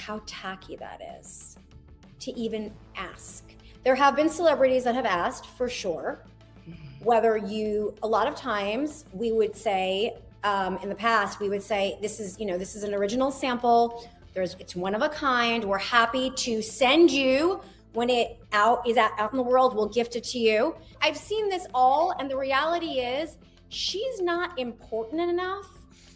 how tacky that is to even ask. There have been celebrities that have asked, for sure. A lot of times we would say, in the past, we would say, this is an original sample. It's one of a kind. We're happy to send you when it is out in the world. We'll gift it to you. I've seen this all, and the reality is she's not important enough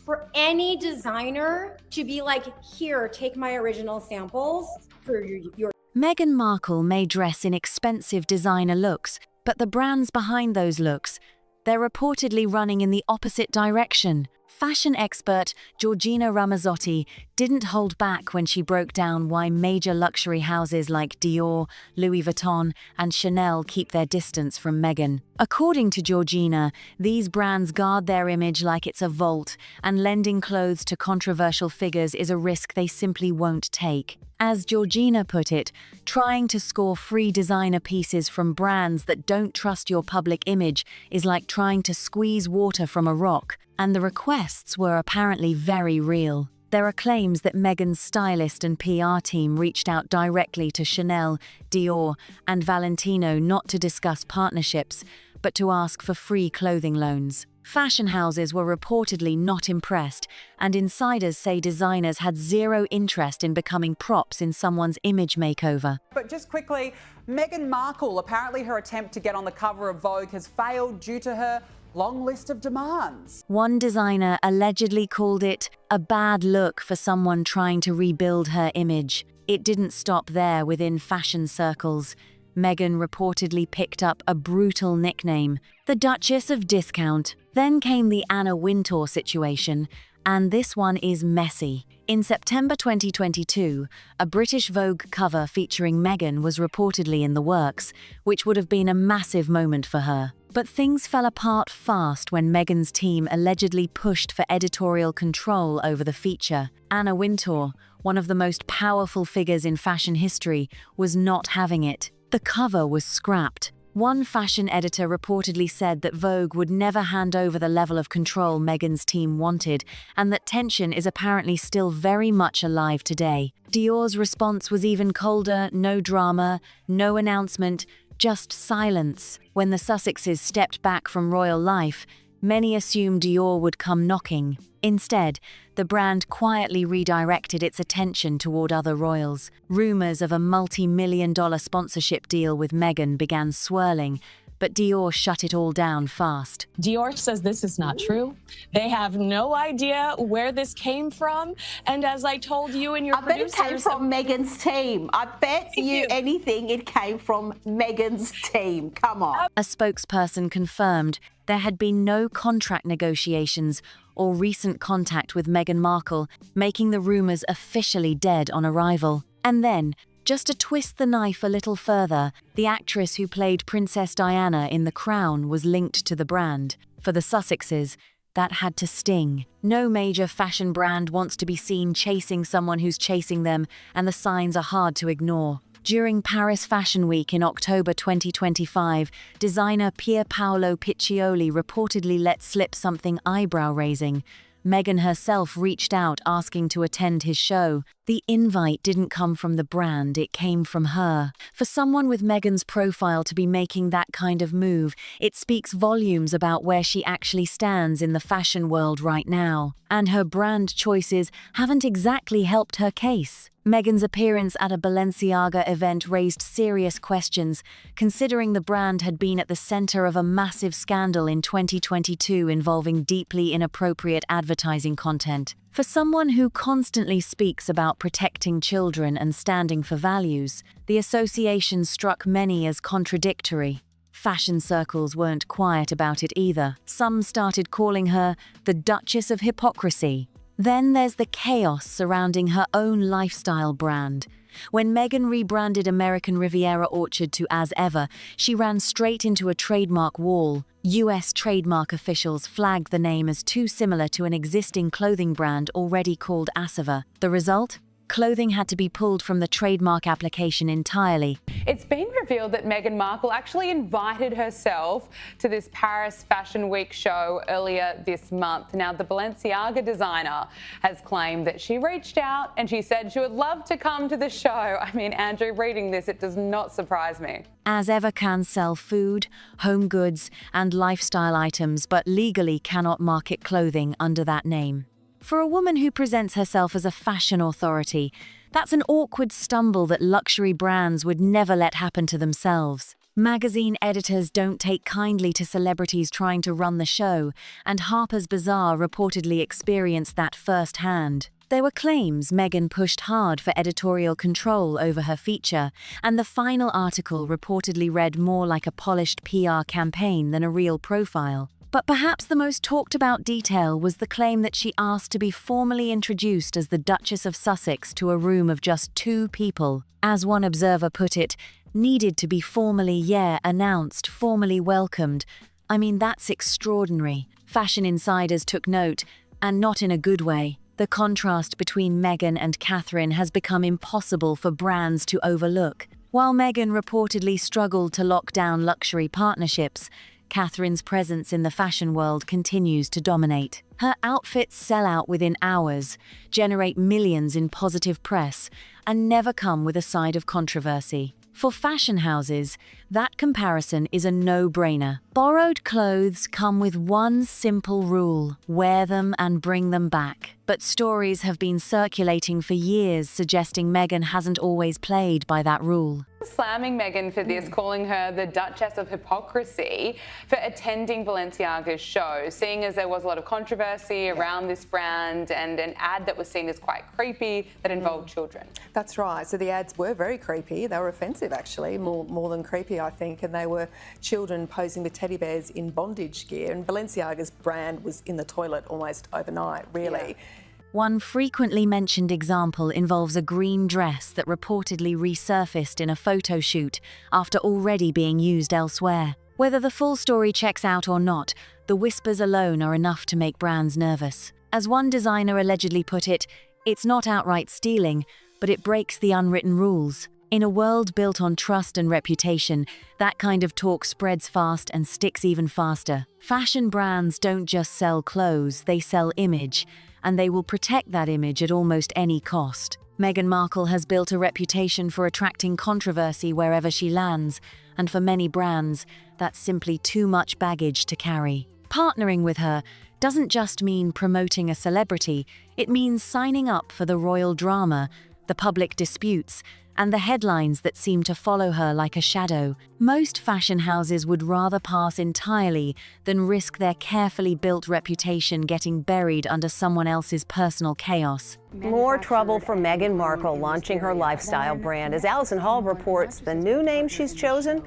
for any designer to be like, here, take my original samples for your. Meghan Markle may dress in expensive designer looks, but the brands behind those looks, they're reportedly running in the opposite direction. Fashion expert Georgina Ramazzotti didn't hold back when she broke down why major luxury houses like Dior, Louis Vuitton, and Chanel keep their distance from Meghan. According to Georgina, these brands guard their image like it's a vault, and lending clothes to controversial figures is a risk they simply won't take. As Georgina put it, trying to score free designer pieces from brands that don't trust your public image is like trying to squeeze water from a rock, and the requests were apparently very real. There are claims that Meghan's stylist and PR team reached out directly to Chanel, Dior, and Valentino not to discuss partnerships, but to ask for free clothing loans. Fashion houses were reportedly not impressed, and insiders say designers had zero interest in becoming props in someone's image makeover. But just quickly, Meghan Markle, apparently her attempt to get on the cover of Vogue has failed due to her long list of demands. One designer allegedly called it a bad look for someone trying to rebuild her image. It didn't stop there within fashion circles. Meghan reportedly picked up a brutal nickname, the Duchess of Discount. Then came the Anna Wintour situation, and this one is messy. In September 2022, a British Vogue cover featuring Meghan was reportedly in the works, which would have been a massive moment for her. But things fell apart fast when Meghan's team allegedly pushed for editorial control over the feature. Anna Wintour, one of the most powerful figures in fashion history, was not having it. The cover was scrapped. One fashion editor reportedly said that Vogue would never hand over the level of control Meghan's team wanted, and that tension is apparently still very much alive today. Dior's response was even colder: no drama, no announcement, just silence. When the Sussexes stepped back from royal life, many assumed Dior would come knocking. Instead, the brand quietly redirected its attention toward other royals. Rumors of a multi-million-dollar sponsorship deal with Meghan began swirling, but Dior shut it all down fast. Dior says this is not true. They have no idea where this came from. And as I told you and your producers... I bet it came from Meghan's team. I bet you anything it came from Meghan's team. Come on. A spokesperson confirmed there had been no contract negotiations or recent contact with Meghan Markle, making the rumors officially dead on arrival. And then, just to twist the knife a little further, the actress who played Princess Diana in The Crown was linked to the brand. For the Sussexes, that had to sting. No major fashion brand wants to be seen chasing someone who's chasing them, and the signs are hard to ignore. During Paris Fashion Week in October 2025, designer Pier Paolo Piccioli reportedly let slip something eyebrow-raising. Meghan herself reached out asking to attend his show. The invite didn't come from the brand, it came from her. For someone with Meghan's profile to be making that kind of move, it speaks volumes about where she actually stands in the fashion world right now. And her brand choices haven't exactly helped her case. Meghan's appearance at a Balenciaga event raised serious questions, considering the brand had been at the center of a massive scandal in 2022 involving deeply inappropriate advertising content. For someone who constantly speaks about protecting children and standing for values, the association struck many as contradictory. Fashion circles weren't quiet about it either. Some started calling her the Duchess of Hypocrisy. Then there's the chaos surrounding her own lifestyle brand. When Meghan rebranded American Riviera Orchard to As Ever, she ran straight into a trademark wall. US trademark officials flagged the name as too similar to an existing clothing brand already called As Ever. The result? clothing had to be pulled from the trademark application entirely. It's been revealed that Meghan Markle actually invited herself to this Paris Fashion Week show earlier this month. Now, the Balenciaga designer has claimed that she reached out and she said she would love to come to the show. I mean, Andrew, reading this, it does not surprise me. As ever can sell food, home goods, and lifestyle items, but legally cannot market clothing under that name. For a woman who presents herself as a fashion authority, that's an awkward stumble that luxury brands would never let happen to themselves. Magazine editors don't take kindly to celebrities trying to run the show, and Harper's Bazaar reportedly experienced that firsthand. There were claims Meghan pushed hard for editorial control over her feature, and the final article reportedly read more like a polished PR campaign than a real profile. But perhaps the most talked about detail was the claim that she asked to be formally introduced as the Duchess of Sussex to a room of just 2 people. As one observer put it, needed to be formally, announced, formally welcomed. I mean, that's extraordinary. Fashion insiders took note, and not in a good way. The contrast between Meghan and Catherine has become impossible for brands to overlook. While Meghan reportedly struggled to lock down luxury partnerships, Catherine's presence in the fashion world continues to dominate. Her outfits sell out within hours, generate millions in positive press, and never come with a side of controversy. For fashion houses, that comparison is a no-brainer. Borrowed clothes come with one simple rule: wear them and bring them back. But stories have been circulating for years suggesting Meghan hasn't always played by that rule. Slamming Meghan for this, calling her the Duchess of Hypocrisy for attending Balenciaga's show, seeing as there was a lot of controversy around this brand and an ad that was seen as quite creepy that involved children. That's right. So the ads were very creepy. They were offensive, actually, more than creepy, I think. And they were children posing with teddy bears in bondage gear. And Balenciaga's brand was in the toilet almost overnight, really. Yeah. One frequently mentioned example involves a green dress that reportedly resurfaced in a photo shoot after already being used elsewhere. Whether the full story checks out or not, the whispers alone are enough to make brands nervous. As one designer allegedly put it, it's not outright stealing, but it breaks the unwritten rules. In a world built on trust and reputation, that kind of talk spreads fast and sticks even faster. Fashion brands don't just sell clothes, they sell image, and they will protect that image at almost any cost. Meghan Markle has built a reputation for attracting controversy wherever she lands, and for many brands, that's simply too much baggage to carry. Partnering with her doesn't just mean promoting a celebrity, it means signing up for the royal drama, the public disputes, and the headlines that seem to follow her like a shadow. Most fashion houses would rather pass entirely than risk their carefully built reputation getting buried under someone else's personal chaos. More trouble for Meghan Markle launching her lifestyle brand. As Alison Hall reports, the new name she's chosen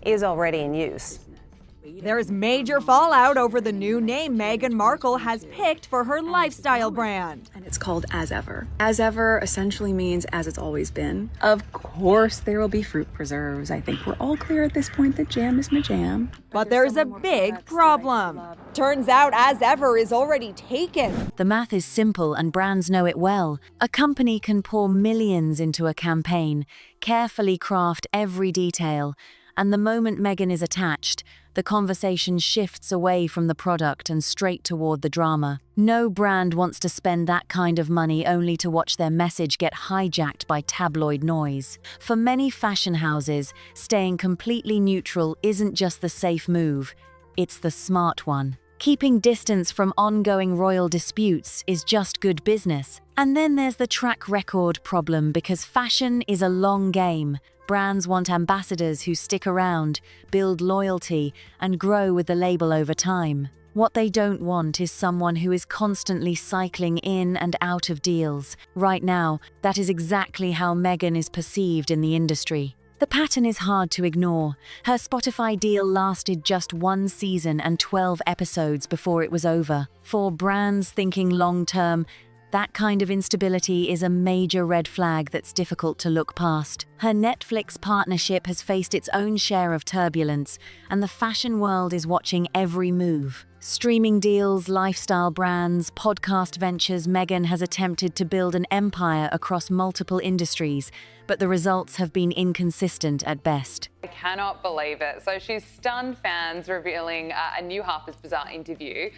is already in use. There is major fallout over the new name Meghan Markle has picked for her lifestyle brand. And it's called As Ever. As Ever essentially means as it's always been. Of course, there will be fruit preserves. I think we're all clear at this point that jam is my jam. But there's a big problem. Turns out As Ever is already taken. The math is simple and brands know it well. A company can pour millions into a campaign, carefully craft every detail, and the moment Meghan is attached, the conversation shifts away from the product and straight toward the drama. No brand wants to spend that kind of money only to watch their message get hijacked by tabloid noise. For many fashion houses, staying completely neutral isn't just the safe move, it's the smart one. Keeping distance from ongoing royal disputes is just good business. And then there's the track record problem, because fashion is a long game. Brands want ambassadors who stick around, build loyalty, and grow with the label over time. What they don't want is someone who is constantly cycling in and out of deals. Right now, that is exactly how Meghan is perceived in the industry. The pattern is hard to ignore. Her Spotify deal lasted just 1 season and 12 episodes before it was over. For brands thinking long-term, That kind of instability is a major red flag that's difficult to look past. Her Netflix partnership has faced its own share of turbulence, and the fashion world is watching every move. Streaming deals, lifestyle brands, podcast ventures, Meghan has attempted to build an empire across multiple industries, but the results have been inconsistent at best. I cannot believe it. So she's stunned fans, revealing a new Harper's Bazaar interview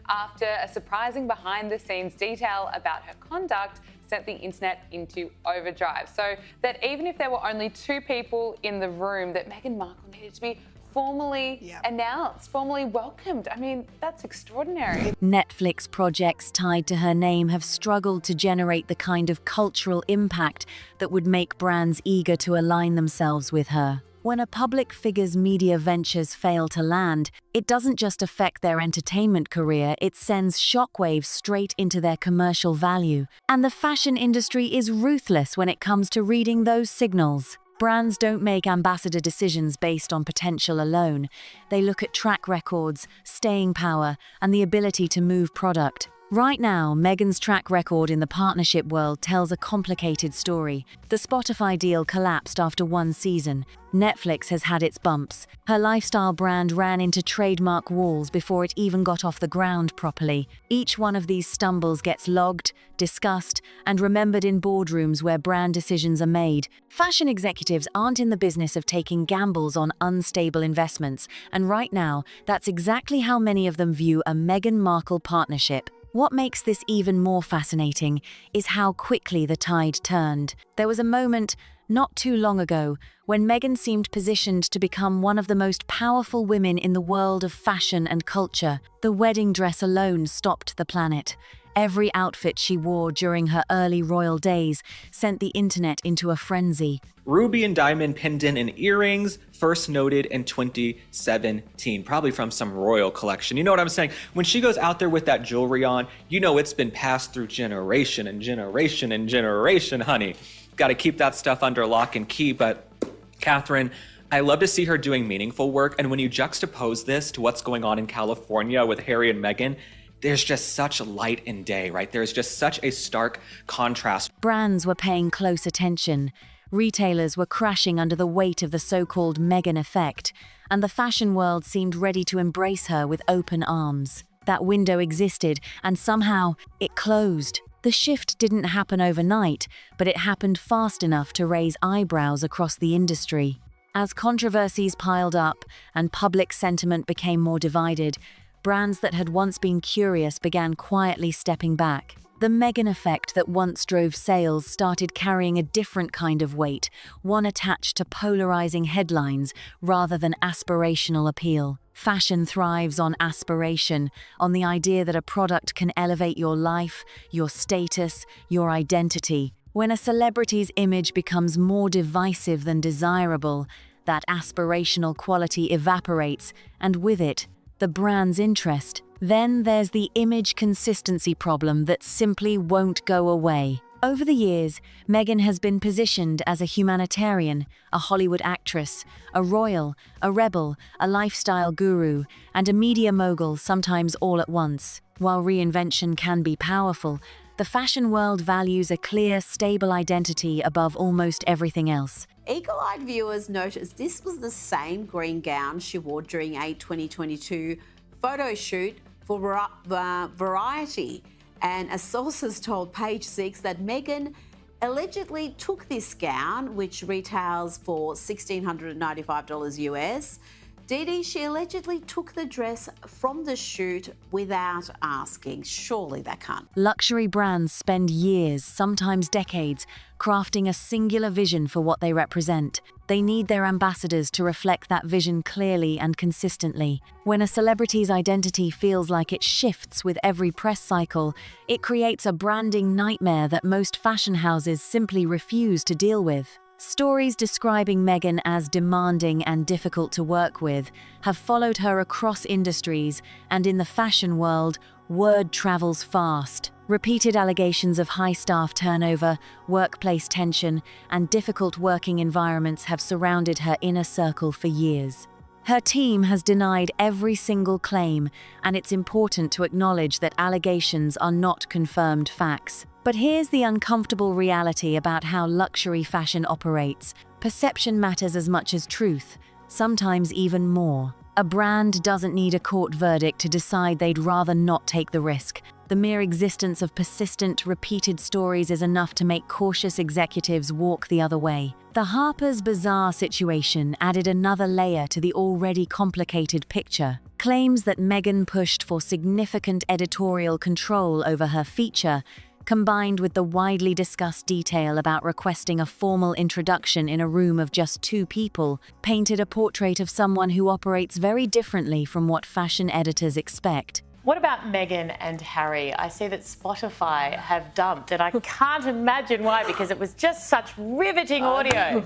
after a surprising behind-the-scenes detail about her conduct sent the internet into overdrive. So that even if there were only 2 people in the room, that Meghan Markle needed to be formally announced, formally welcomed. I mean, that's extraordinary. Netflix projects tied to her name have struggled to generate the kind of cultural impact that would make brands eager to align themselves with her. When a public figure's media ventures fail to land, it doesn't just affect their entertainment career, it sends shockwaves straight into their commercial value. And the fashion industry is ruthless when it comes to reading those signals. Brands don't make ambassador decisions based on potential alone. They look at track records, staying power, and the ability to move product. Right now, Meghan's track record in the partnership world tells a complicated story. The Spotify deal collapsed after 1 season. Netflix has had its bumps. Her lifestyle brand ran into trademark walls before it even got off the ground properly. Each one of these stumbles gets logged, discussed, and remembered in boardrooms where brand decisions are made. Fashion executives aren't in the business of taking gambles on unstable investments, and right now, that's exactly how many of them view a Meghan Markle partnership. What makes this even more fascinating is how quickly the tide turned. There was a moment, not too long ago, when Meghan seemed positioned to become one of the most powerful women in the world of fashion and culture. The wedding dress alone stopped the planet. Every outfit she wore during her early royal days sent the internet into a frenzy. Ruby and diamond pendant and earrings, first noted in 2017, probably from some royal collection. You know what I'm saying? When she goes out there with that jewelry on, you know it's been passed through generation and generation and generation, honey. Got to keep that stuff under lock and key. But Catherine, I love to see her doing meaningful work. And when you juxtapose this to what's going on in California with Harry and Meghan, there's just such light and day, right? There's just such a stark contrast. Brands were paying close attention. Retailers were crashing under the weight of the so-called Meghan effect, and the fashion world seemed ready to embrace her with open arms. That window existed, and somehow it closed. The shift didn't happen overnight, but it happened fast enough to raise eyebrows across the industry. As controversies piled up and public sentiment became more divided, brands that had once been curious began quietly stepping back. The Meghan effect that once drove sales started carrying a different kind of weight, one attached to polarizing headlines rather than aspirational appeal. Fashion thrives on aspiration, on the idea that a product can elevate your life, your status, your identity. When a celebrity's image becomes more divisive than desirable, that aspirational quality evaporates, and with it, the brand's interest. Then there's the image consistency problem that simply won't go away. Over the years, Meghan has been positioned as a humanitarian, a Hollywood actress, a royal, a rebel, a lifestyle guru, and a media mogul, sometimes all at once. While reinvention can be powerful, the fashion world values a clear, stable identity above almost everything else. Eagle-eyed viewers noticed this was the same green gown she wore during a 2022 photo shoot for Variety. And a sources told Page 6 that Meghan allegedly took this gown, which retails for $1,695 US. Dee, she allegedly took the dress from the shoot without asking. Surely that can't. Luxury brands spend years, sometimes decades, crafting a singular vision for what they represent. They need their ambassadors to reflect that vision clearly and consistently. When a celebrity's identity feels like it shifts with every press cycle, it creates a branding nightmare that most fashion houses simply refuse to deal with. Stories describing Meghan as demanding and difficult to work with have followed her across industries, and in the fashion world, word travels fast. Repeated allegations of high staff turnover, workplace tension, and difficult working environments have surrounded her inner circle for years. Her team has denied every single claim, and it's important to acknowledge that allegations are not confirmed facts. But here's the uncomfortable reality about how luxury fashion operates. Perception matters as much as truth, sometimes even more. A brand doesn't need a court verdict to decide they'd rather not take the risk. The mere existence of persistent, repeated stories is enough to make cautious executives walk the other way. The Harper's Bazaar situation added another layer to the already complicated picture. Claims that Meghan pushed for significant editorial control over her feature, combined with the widely discussed detail about requesting a formal introduction in a room of just 2 people, painted a portrait of someone who operates very differently from what fashion editors expect. What about Meghan and Harry? I see that Spotify have dumped, and I can't imagine why, because it was just such riveting audio.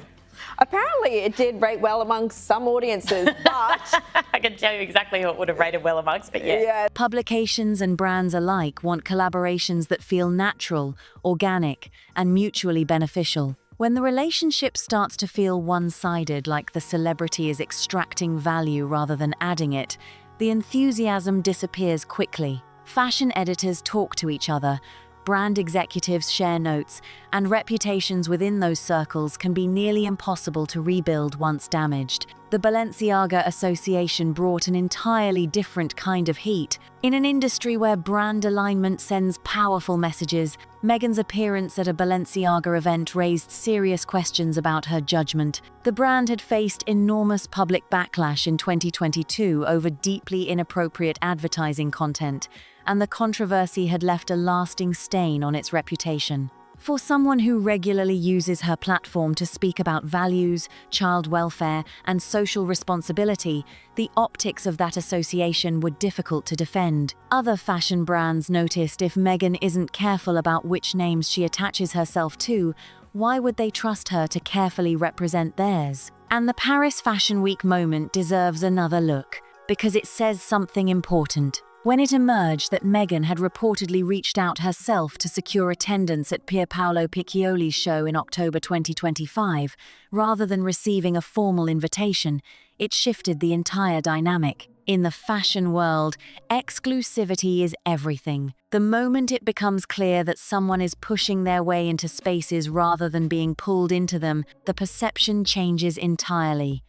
Apparently it did rate well amongst some audiences, but... I can tell you exactly who it would have rated well amongst, but yeah. Publications and brands alike want collaborations that feel natural, organic, and mutually beneficial. When the relationship starts to feel one-sided, like the celebrity is extracting value rather than adding it, the enthusiasm disappears quickly. Fashion editors talk to each other, brand executives share notes, and reputations within those circles can be nearly impossible to rebuild once damaged. The Balenciaga Association brought an entirely different kind of heat. In an industry where brand alignment sends powerful messages, Meghan's appearance at a Balenciaga event raised serious questions about her judgment. The brand had faced enormous public backlash in 2022 over deeply inappropriate advertising content, and the controversy had left a lasting stain on its reputation. For someone who regularly uses her platform to speak about values, child welfare, and social responsibility, the optics of that association were difficult to defend. Other fashion brands noticed if Meghan isn't careful about which names she attaches herself to, why would they trust her to carefully represent theirs? And the Paris Fashion Week moment deserves another look, because it says something important. When it emerged that Meghan had reportedly reached out herself to secure attendance at Pierpaolo Piccioli's show in October 2025, rather than receiving a formal invitation, it shifted the entire dynamic. In the fashion world, exclusivity is everything. The moment it becomes clear that someone is pushing their way into spaces rather than being pulled into them, the perception changes entirely.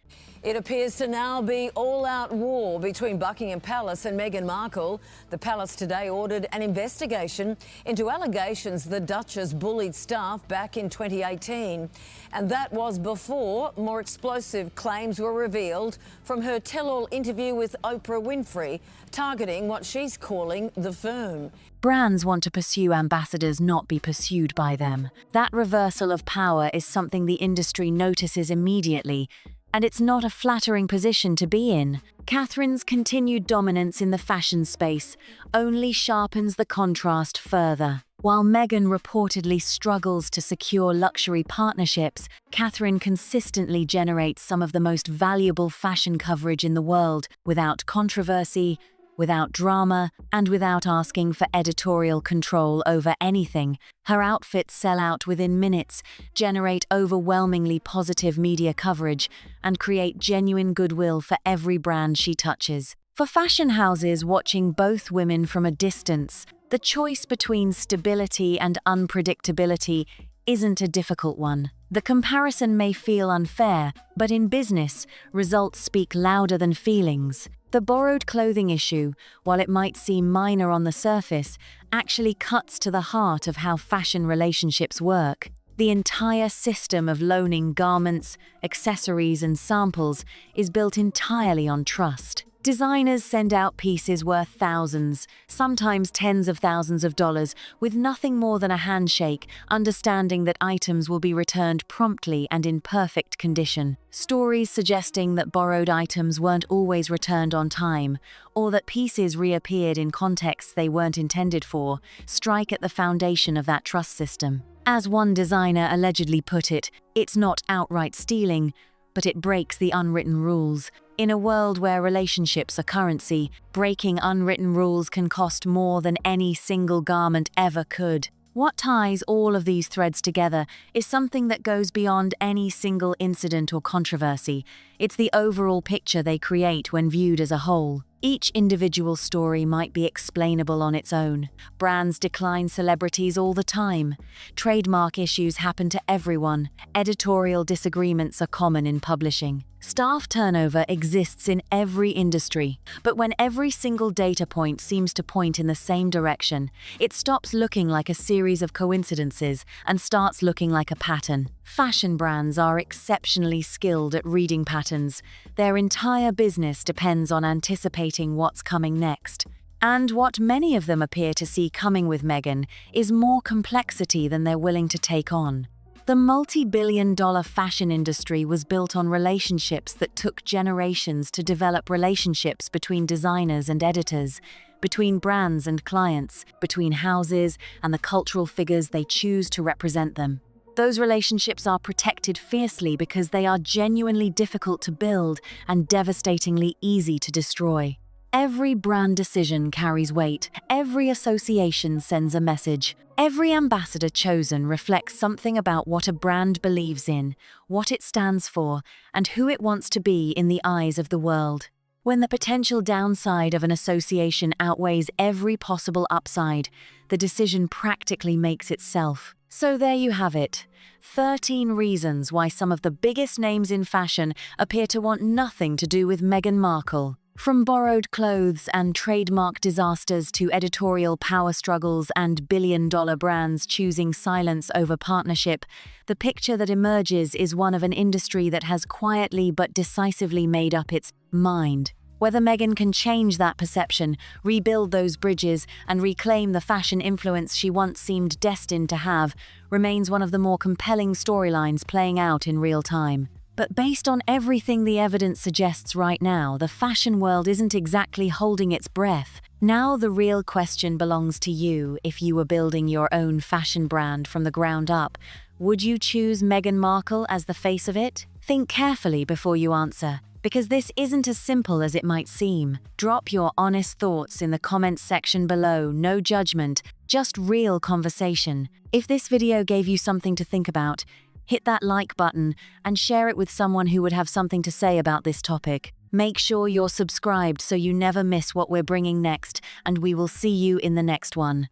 It appears to now be all-out war between Buckingham Palace and Meghan Markle. The palace today ordered an investigation into allegations the Duchess bullied staff back in 2018. And that was before more explosive claims were revealed from her tell-all interview with Oprah Winfrey, targeting what she's calling the firm. Brands want to pursue ambassadors, not be pursued by them. That reversal of power is something the industry notices immediately, and it's not a flattering position to be in. Catherine's continued dominance in the fashion space only sharpens the contrast further. While Meghan reportedly struggles to secure luxury partnerships, Catherine consistently generates some of the most valuable fashion coverage in the world, without controversy, without drama, and without asking for editorial control over anything. Her outfits sell out within minutes, generate overwhelmingly positive media coverage, and create genuine goodwill for every brand she touches. For fashion houses watching both women from a distance, the choice between stability and unpredictability isn't a difficult one. The comparison may feel unfair, but in business, results speak louder than feelings. The borrowed clothing issue, while it might seem minor on the surface, actually cuts to the heart of how fashion relationships work. The entire system of loaning garments, accessories, and samples is built entirely on trust. Designers send out pieces worth thousands, sometimes tens of thousands of dollars, with nothing more than a handshake, understanding that items will be returned promptly and in perfect condition. Stories suggesting that borrowed items weren't always returned on time, or that pieces reappeared in contexts they weren't intended for, strike at the foundation of that trust system. As one designer allegedly put it, it's not outright stealing, but it breaks the unwritten rules. In a world where relationships are currency, breaking unwritten rules can cost more than any single garment ever could. What ties all of these threads together is something that goes beyond any single incident or controversy. It's the overall picture they create when viewed as a whole. Each individual story might be explainable on its own. Brands decline celebrities all the time. Trademark issues happen to everyone. Editorial disagreements are common in publishing. Staff turnover exists in every industry, but when every single data point seems to point in the same direction, it stops looking like a series of coincidences and starts looking like a pattern. Fashion brands are exceptionally skilled at reading patterns. Their entire business depends on anticipating what's coming next. And what many of them appear to see coming with Meghan is more complexity than they're willing to take on. The multi-billion-dollar fashion industry was built on relationships that took generations to develop, relationships between designers and editors, between brands and clients, between houses and the cultural figures they choose to represent them. Those relationships are protected fiercely because they are genuinely difficult to build and devastatingly easy to destroy. Every brand decision carries weight. Every association sends a message. Every ambassador chosen reflects something about what a brand believes in, what it stands for, and who it wants to be in the eyes of the world. When the potential downside of an association outweighs every possible upside, the decision practically makes itself. So there you have it. 13 reasons why some of the biggest names in fashion appear to want nothing to do with Meghan Markle. From borrowed clothes and trademark disasters to editorial power struggles and billion-dollar brands choosing silence over partnership, the picture that emerges is one of an industry that has quietly but decisively made up its mind. Whether Meghan can change that perception, rebuild those bridges, and reclaim the fashion influence she once seemed destined to have, remains one of the more compelling storylines playing out in real time. But based on everything the evidence suggests right now, the fashion world isn't exactly holding its breath. Now the real question belongs to you. If you were building your own fashion brand from the ground up, would you choose Meghan Markle as the face of it? Think carefully before you answer, because this isn't as simple as it might seem. Drop your honest thoughts in the comments section below. No judgment, just real conversation. If this video gave you something to think about, hit that like button and share it with someone who would have something to say about this topic. Make sure you're subscribed so you never miss what we're bringing next, and we will see you in the next one.